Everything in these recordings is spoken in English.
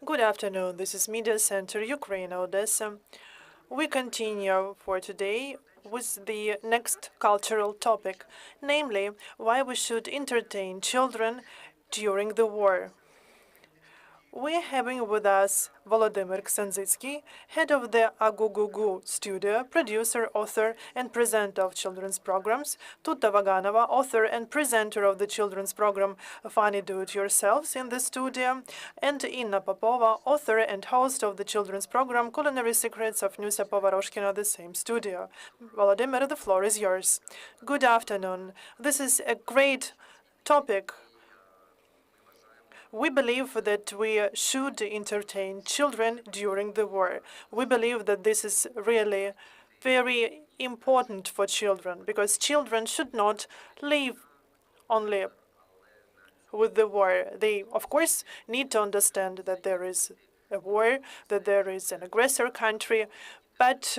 Good afternoon. This is Media Center Ukraine, Odessa. We continue for today with the next cultural topic, namely why we should entertain children during the war. We're having with us Volodymyr Ksenzytskyi, head of the Agugugu studio, producer, author, and presenter of children's programs, Tutta Vaganova, author and presenter of the children's program Funny Do-It-Yourselves in the studio, and Popova, author and host of the children's program Culinary Secrets of Nyusia Povarioshkina, the same studio. Volodymyr, the floor is yours. Good afternoon. This is a great topic. We believe that we should entertain children during the war. We believe that this is really very important for children, because children should not live only with the war. They, of course, need to understand that there is a war, that there is an aggressor country, but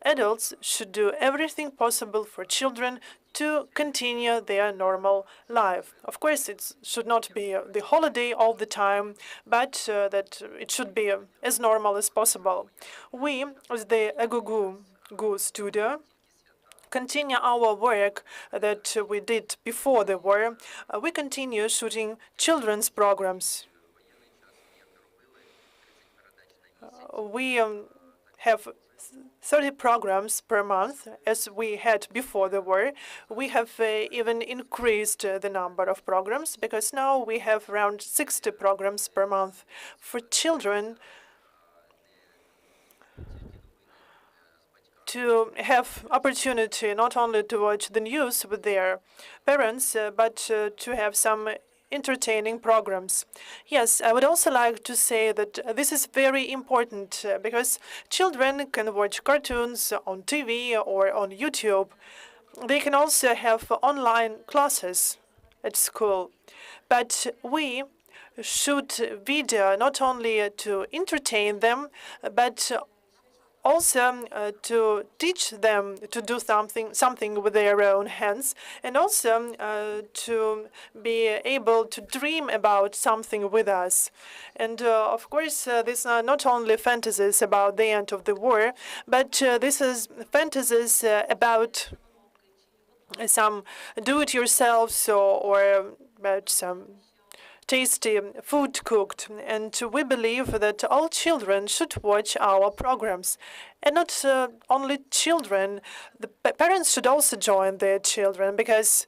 adults should do everything possible for children to continue their normal life. Of course, it should not be the holiday all the time, but that it should be as normal as possible. We, as the Agugugu studio, continue our work that we did before the war. We continue shooting children's programs. We have 30 programs per month, as we had before the war. We have even increased the number of programs, because now we have around 60 programs per month for children to have opportunity not only to watch the news with their parents, but to have some entertaining programs. Yes, I would also like to say that this is very important because children can watch cartoons on TV or on YouTube. They can also have online classes at school. But we shoot video not only to entertain them, but also to teach them to do something with their own hands, and also to be able to dream about something with us. And of course, these are not only fantasies about the end of the war, but this is fantasies about some do-it-yourselves or about some tasty food cooked, and we believe that all children should watch our programs. And not only children, the parents should also join their children, because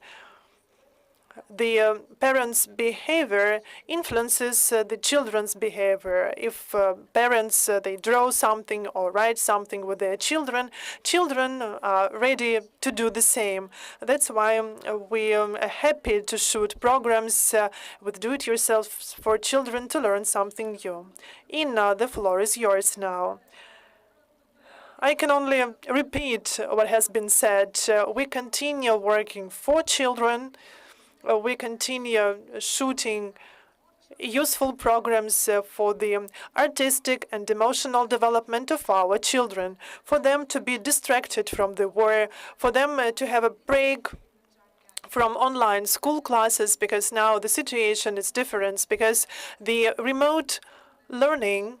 the parents' behavior influences the children's behavior. If parents they draw something or write something with their children, children are ready to do the same. That's why we are happy to shoot programs with do-it-yourself for children to learn something new. Inna, the floor is yours now. I can only repeat what has been said. We continue working for children. We continue shooting useful programs for the artistic and emotional development of our children, for them to be distracted from the war, for them to have a break from online school classes, because now the situation is different, because the remote learning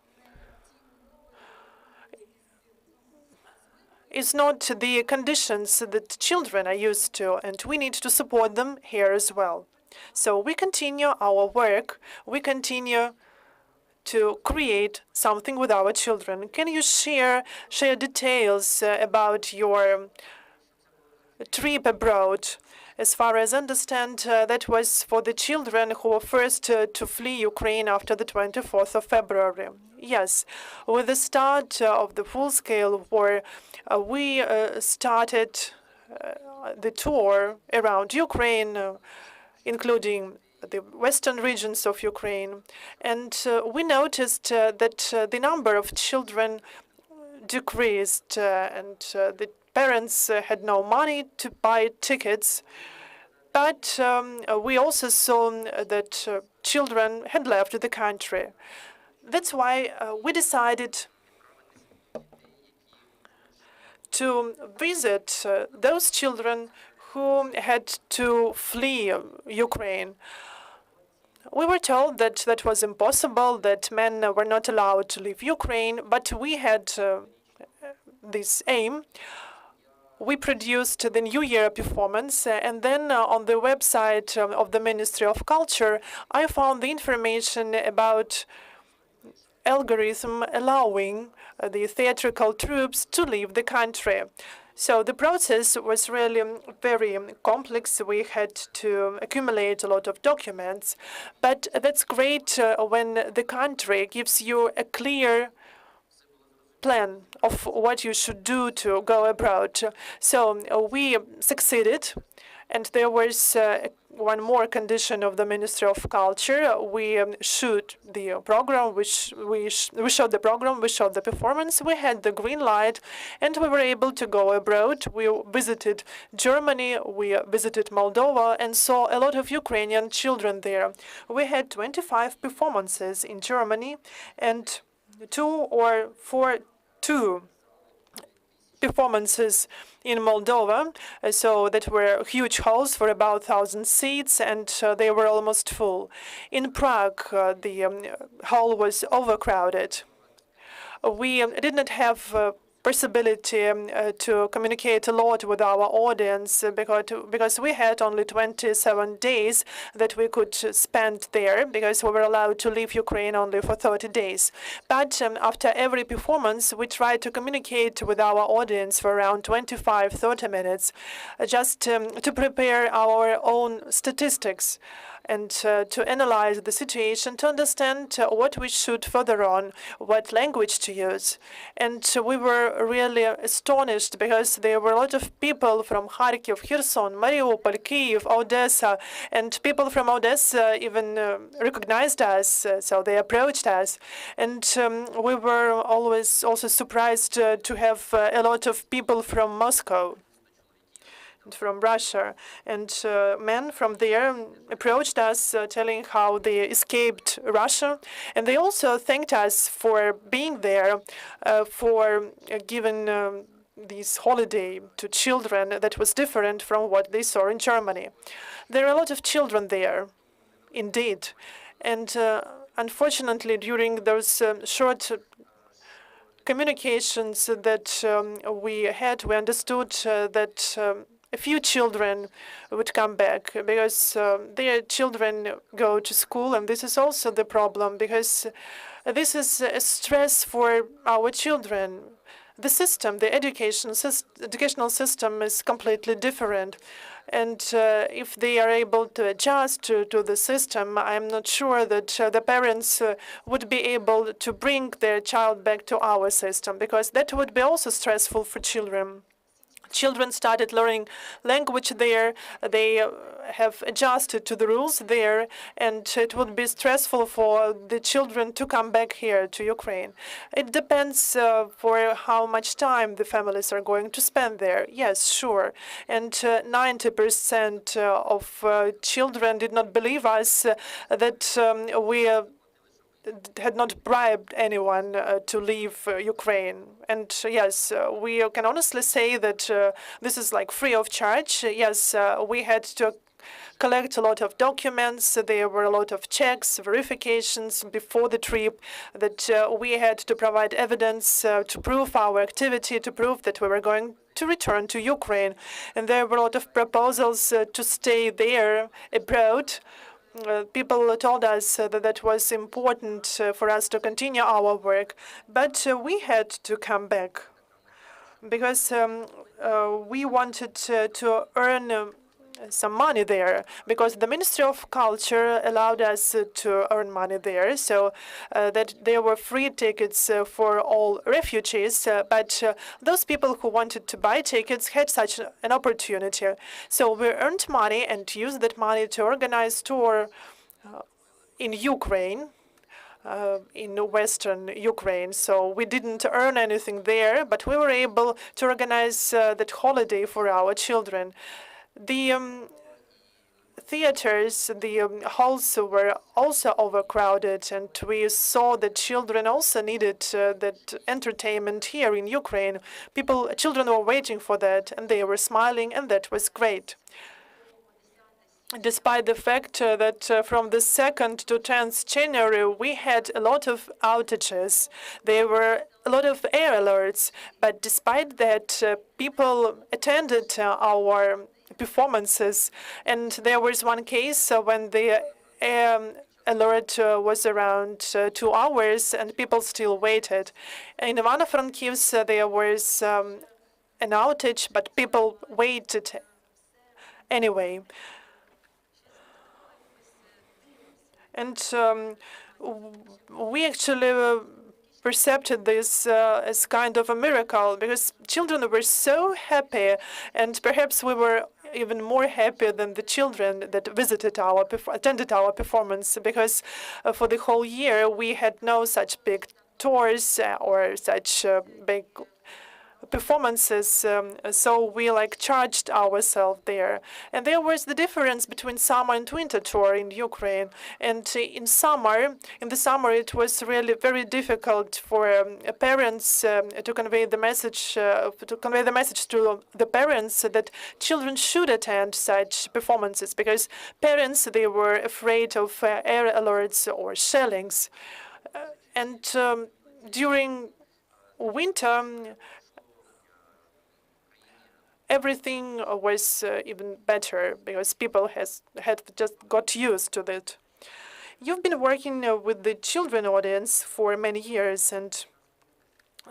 is not the conditions that children are used to, and we need to support them here as well. So we continue our work. We continue to create something with our children. Can you share details about your trip abroad? As far as I understand, that was for the children who were first to flee Ukraine after the 24th of February. Yes, with the start of the full-scale war, we started the tour around Ukraine, including the western regions of Ukraine. And we noticed that the number of children decreased, and the parents had no money to buy tickets. But we also saw that children had left the country. That's why we decided to visit those children who had to flee Ukraine. We were told that that was impossible, that men were not allowed to leave Ukraine, but we had this aim. We produced the New Year performance, and then on the website of the Ministry of Culture, I found the information about algorithm allowing the theatrical troops to leave the country. So the process was really very complex. We had to accumulate a lot of documents, but that's great when the country gives you a clear plan of what you should do to go abroad. So we succeeded, and there was one more condition of the Ministry of Culture. We shoot the program, we showed the program, we showed the performance, we had the green light, and we were able to go abroad. We visited Germany, we visited Moldova, and saw a lot of Ukrainian children there. We had 25 performances in Germany, and 2 performances in Moldova, so that were huge halls for about 1,000 seats, and they were almost full. In Prague, the hall was overcrowded. We did not have possibility to communicate a lot with our audience because we had only 27 days that we could spend there, because we were allowed to leave Ukraine only for 30 days. But after every performance, we tried to communicate with our audience for around 25-30 minutes, just to prepare our own statistics and to analyze the situation, to understand what we should further on, what language to use. And we were really astonished because there were a lot of people from Kharkiv, Kherson, Mariupol, Kyiv, Odessa, and people from Odessa even recognized us, so they approached us. And we were always also surprised to have a lot of people from Moscow, from Russia, and men from there approached us, telling how they escaped Russia, and they also thanked us for being there, for giving this holiday to children that was different from what they saw in Germany. There are a lot of children there, indeed, and unfortunately, during those short communications that we had, we understood that a few children would come back because their children go to school, and this is also the problem because this is a stress for our children. The system, the educational system is completely different. And if they are able to adjust to the system, I'm not sure that the parents would be able to bring their child back to our system, because that would be also stressful for children. Children started learning language there, they have adjusted to the rules there, and it would be stressful for the children to come back here to Ukraine. It depends for how much time the families are going to spend there. Yes, sure. And 90% of children did not believe us that we had not bribed anyone to leave Ukraine. And yes, we can honestly say that this is like free of charge. Yes, we had to collect a lot of documents. There were a lot of checks, verifications before the trip, that we had to provide evidence to prove our activity, to prove that we were going to return to Ukraine. And there were a lot of proposals to stay there abroad. People told us that that was important for us to continue our work, but we had to come back because we wanted to earn some money there, because the Ministry of Culture allowed us to earn money there, so that there were free tickets for all refugees, but those people who wanted to buy tickets had such an opportunity. So we earned money and used that money to organize tour in Ukraine, in western Ukraine. So we didn't earn anything there, but we were able to organize that holiday for our children. The theaters, the halls were also overcrowded, and we saw that children also needed that entertainment here in Ukraine. Children were waiting for that, and they were smiling, and that was great. despite the fact that from the 2nd to 10th January, we had a lot of outages. There were a lot of air alerts, but despite that, people attended our performances. And there was one case when the air alert was around 2 hours, and people still waited. In Ivano-Frankivsk, there was an outage, but people waited anyway. And we actually perceived this as kind of a miracle, because children were so happy, and perhaps we were even more happy than the children that attended our performance, because for the whole year we had no such big tours or such big performances, so we charged ourselves there. And there was the difference between summer and winter tour in Ukraine. And in the summer, it was really very difficult for parents to convey the message to the parents that children should attend such performances, because parents, they were afraid of air alerts or shellings. And during winter, everything was even better, because people had just got used to that. You've been working with the children audience for many years, and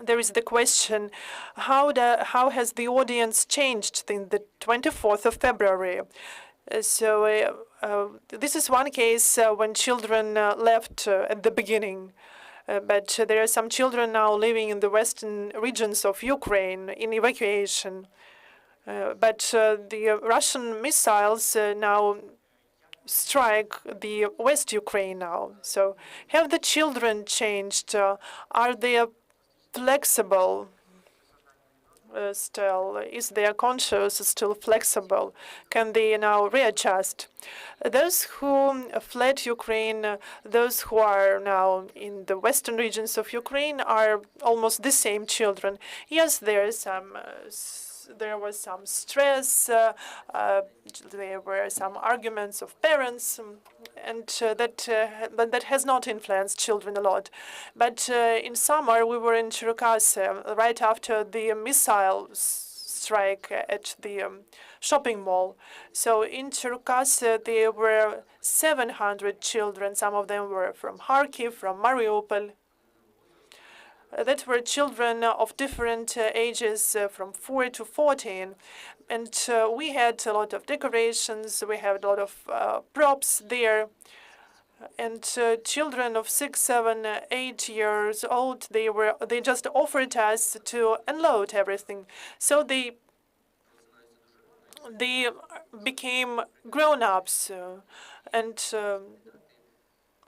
there is the question, how has the audience changed in the 24th of February? This is one case when children left at the beginning. But there are some children now living in the western regions of Ukraine in evacuation. But the Russian missiles now strike the West Ukraine now. So have the children changed? Are they flexible still? Is their conscience still flexible? Can they now readjust? Those who fled Ukraine, those who are now in the western regions of Ukraine, are almost the same children. Yes, there was some stress, there were some arguments of parents, and but that has not influenced children a lot. But in summer, we were in Cherkasy right after the missile strike at the shopping mall. So in Cherkasy, there were 700 children. Some of them were from Kharkiv, from Mariupol. That were children of different ages, from 4 to 14. And we had a lot of decorations, we had a lot of props there. And children of 6, 7, 8 years old, they just offered us to unload everything. So they became grown-ups, and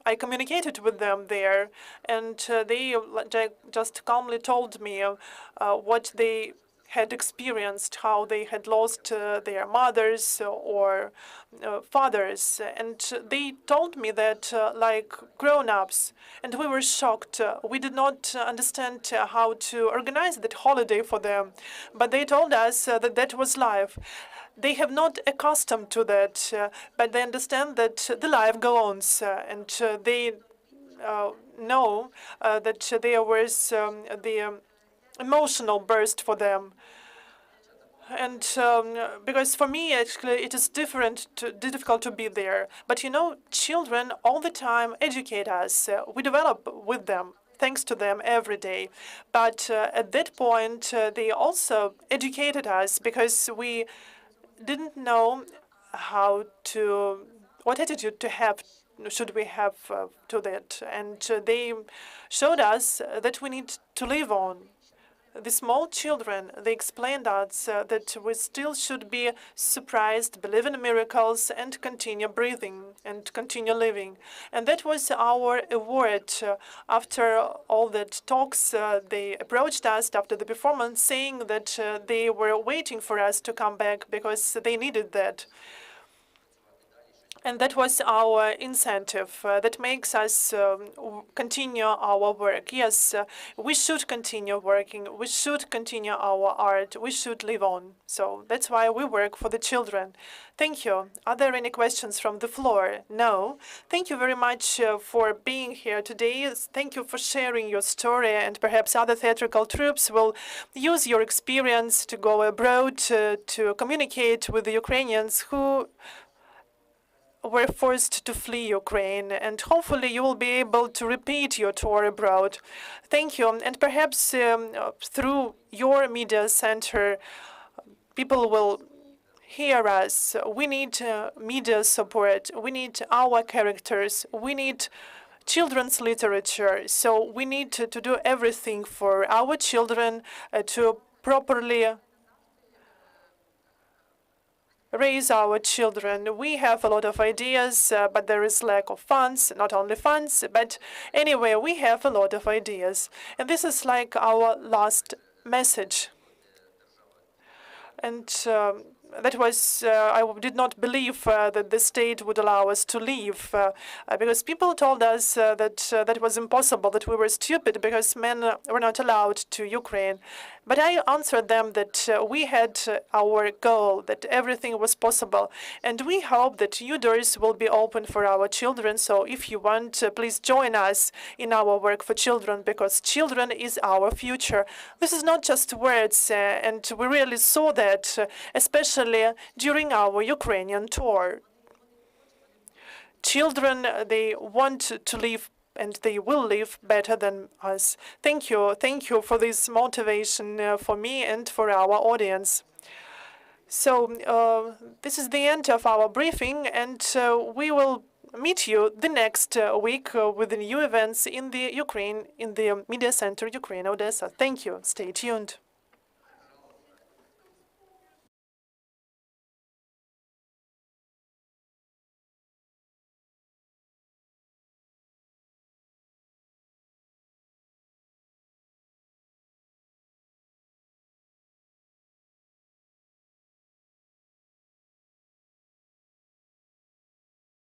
I communicated with them there, and they just calmly told me what they had experienced, how they had lost their mothers or fathers. And they told me that like grown-ups, and we were shocked. We did not understand how to organize that holiday for them, but they told us that that was life. They have not accustomed to that, but they understand that the life goes on, and they know that there was the emotional burst for them. And because for me, actually, it is difficult to be there. But you know, children all the time educate us. We develop with them, thanks to them every day. But at that point, they also educated us, because we didn't know what attitude to have, should we have to that. And they showed us that we need to live on. The small children, they explained us that we still should be surprised, believe in miracles, and continue breathing and continue living. And that was our award. After all that talks, they approached us after the performance, saying that they were waiting for us to come back because they needed that. And that was our incentive that makes us continue our work. Yes, we should continue working. We should continue our art. We should live on. So that's why we work for the children. Thank you. Are there any questions from the floor? No. Thank you very much for being here today. Thank you for sharing your story, and perhaps other theatrical troops will use your experience to go abroad to communicate with the Ukrainians who were forced to flee Ukraine, and hopefully you will be able to repeat your tour abroad. Thank you, and perhaps through your media center, people will hear us. We need media support. We need our characters. We need children's literature. So we need to do everything for our children to properly raise our children. We have a lot of ideas, but there is lack of funds, not only funds, but anyway, we have a lot of ideas. And this is like our last message. And that was, I did not believe that the state would allow us to leave, because people told us that that was impossible, that we were stupid because men were not allowed to Ukraine. But I answered them that we had our goal, that everything was possible. And we hope that new doors will be open for our children. So if you want, please join us in our work for children, because children is our future. This is not just words, and we really saw that, especially during our Ukrainian tour. Children, they want to live and they will live better than us. Thank you. Thank you for this motivation for me and for our audience. So this is the end of our briefing, and we will meet you the next week with the new events in the Ukraine, in the Media Center Ukraine, Odessa. Thank you. Stay tuned.